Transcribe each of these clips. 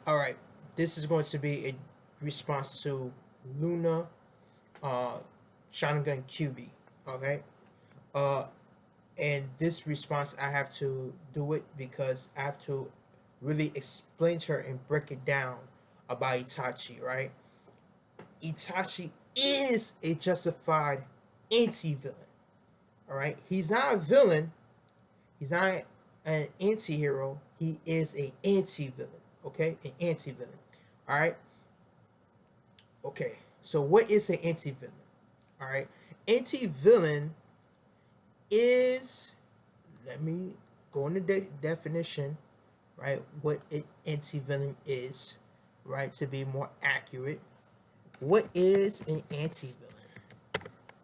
All right, this is going to be a response to Luna Shotgun QB. Okay, uh, and this response I have to do it because I have to really explain to her and break it down about Itachi. Right, Itachi is a justified anti-villain. All right, he's not a villain. He's not an anti-hero. He is a anti-villain. Okay, an anti-villain. All right. Okay. So what is an anti-villain? All right. Anti-villain is, let me go into the definition, right? What an anti-villain is, right? To be more accurate. What is an anti-villain?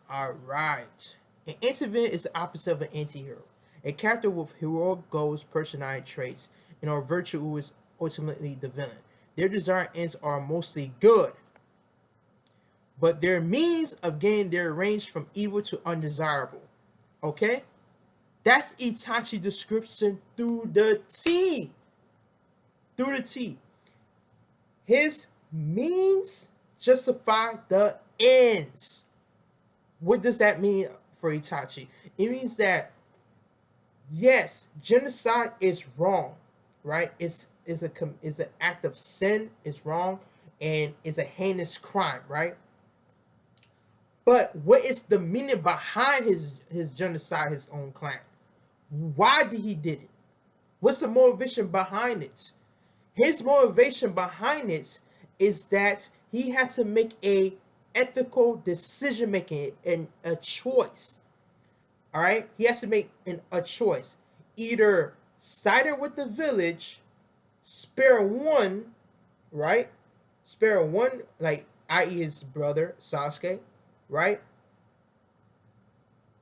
All right. An anti-villain is the opposite of an anti-hero. A character with heroic goals, personality traits, and or virtue who is ultimately the villain. Their desired ends are mostly good, but their means of gain their range from evil to undesirable. Okay? That's Itachi description through the T. Through the T. His means justify the ends. What does that mean for Itachi? It means that yes, genocide is wrong, right? It's an act of sin, it's wrong, and it's a heinous crime, right? But what is the meaning behind his genocide, his own clan? Why did he did it? What's the motivation behind it? His motivation behind it is that he had to make a ethical decision making and a choice. All right, he has to make a choice: either side with the village, spare one, right? Spare one, like i.e. his brother Sasuke, right?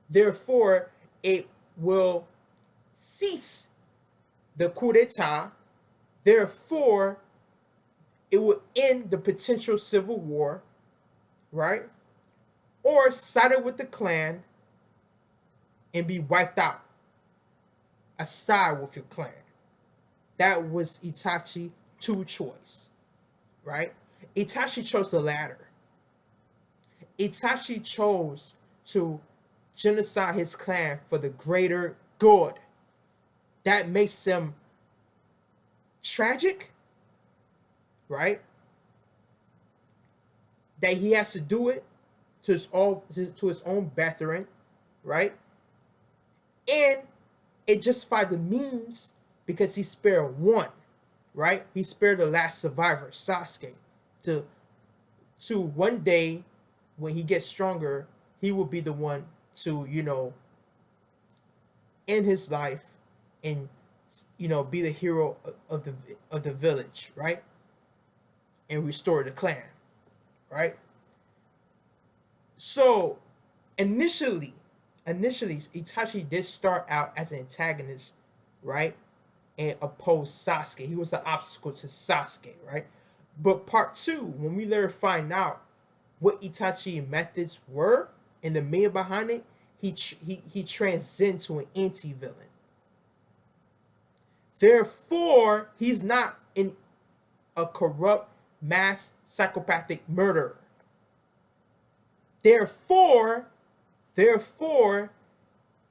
Therefore, it will cease the coup d'etat. Therefore, it will end the potential civil war, right? Or side with the clan and be wiped out. Aside with your clan. That was Itachi two choice, right? Itachi chose the latter. Itachi chose to genocide his clan for the greater good. That makes him tragic, right? That he has to do it to his own brethren, right? And it justified the means because he spared one, right? He spared the last survivor, Sasuke, to one day when he gets stronger, he will be the one to, end his life and be the hero of the village, right? And restore the clan, right? So initially Itachi did start out as an antagonist, right? And oppose Sasuke. He was the obstacle to Sasuke, right? But part two, when we later find out what Itachi methods were and the meaning behind it, he transcends to an anti-villain. Therefore, he's not a corrupt mass psychopathic murderer. Therefore,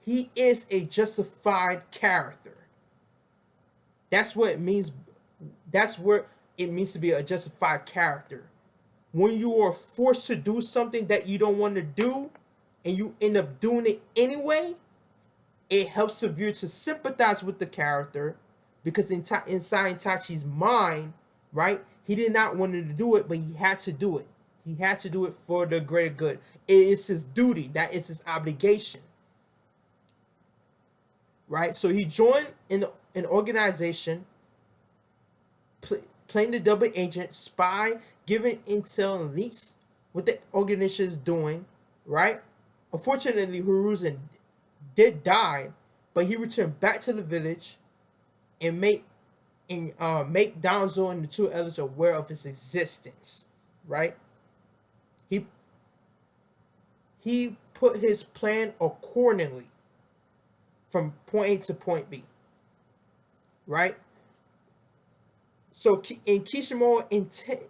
he is a justified character. That's what it means. That's what it means to be a justified character. When you are forced to do something that you don't want to do and you end up doing it anyway, it helps the viewer to sympathize with the character because inside Itachi's mind, right, he did not want to do it, but he had to do it. He had to do it for the greater good. It is his duty. That is his obligation. Right? So he joined in an organization, playing the double agent, spy, giving intel and leaks what the organization is doing, right? Unfortunately, Hiruzen did die, but he returned back to the village and make Danzo and the two others aware of his existence, right? He put his plan accordingly from point A to point B, right? Kishimoto intent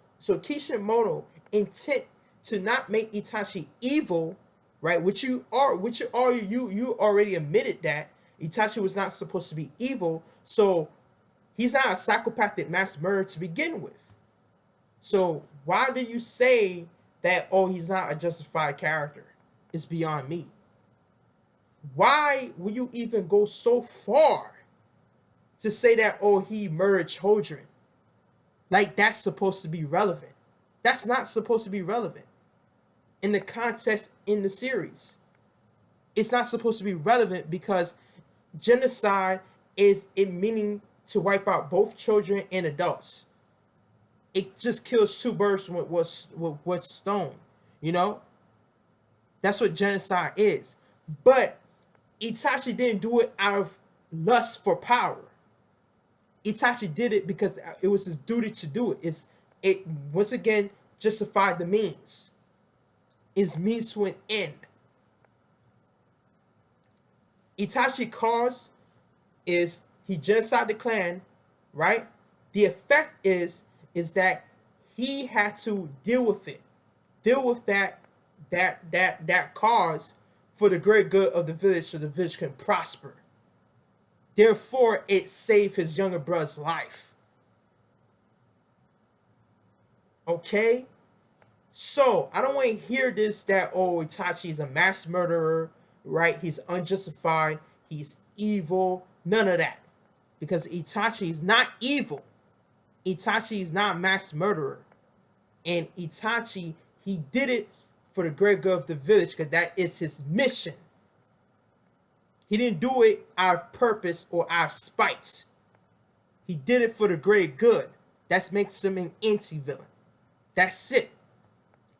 to not make Itachi evil, right? You already admitted that Itachi was not supposed to be evil, so he's not a psychopathic mass murderer to begin with. So why do you say that, oh, he's not a justified character? It's beyond me. Why will you even go so far to say that, oh, he murdered children? Like that's supposed to be relevant. That's not supposed to be relevant in the context in the series. It's not supposed to be relevant because genocide is it meaning to wipe out both children and adults. It just kills two birds with one stone, you know? That's what genocide is. But Itachi didn't do it out of lust for power. Itachi did it because it was his duty to do it. It once again justified the means. It's means to an end. Itachi cause is he genocide the clan, right? The effect is that he had to deal with it, deal with that cause for the great good of the village, so the village can prosper. Therefore, it saved his younger brother's life. Okay? So, I don't want to hear this that, oh, Itachi is a mass murderer, right? He's unjustified. He's evil. None of that. Because Itachi is not evil. Itachi is not a mass murderer. And Itachi, he did it for the great good of the village because that is his mission. He didn't do it out of purpose or out of spite. He did it for the great good. That makes him an anti-villain. That's it.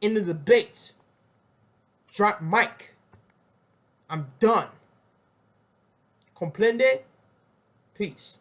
End of the debate. Drop mic. I'm done. Comprende? Peace.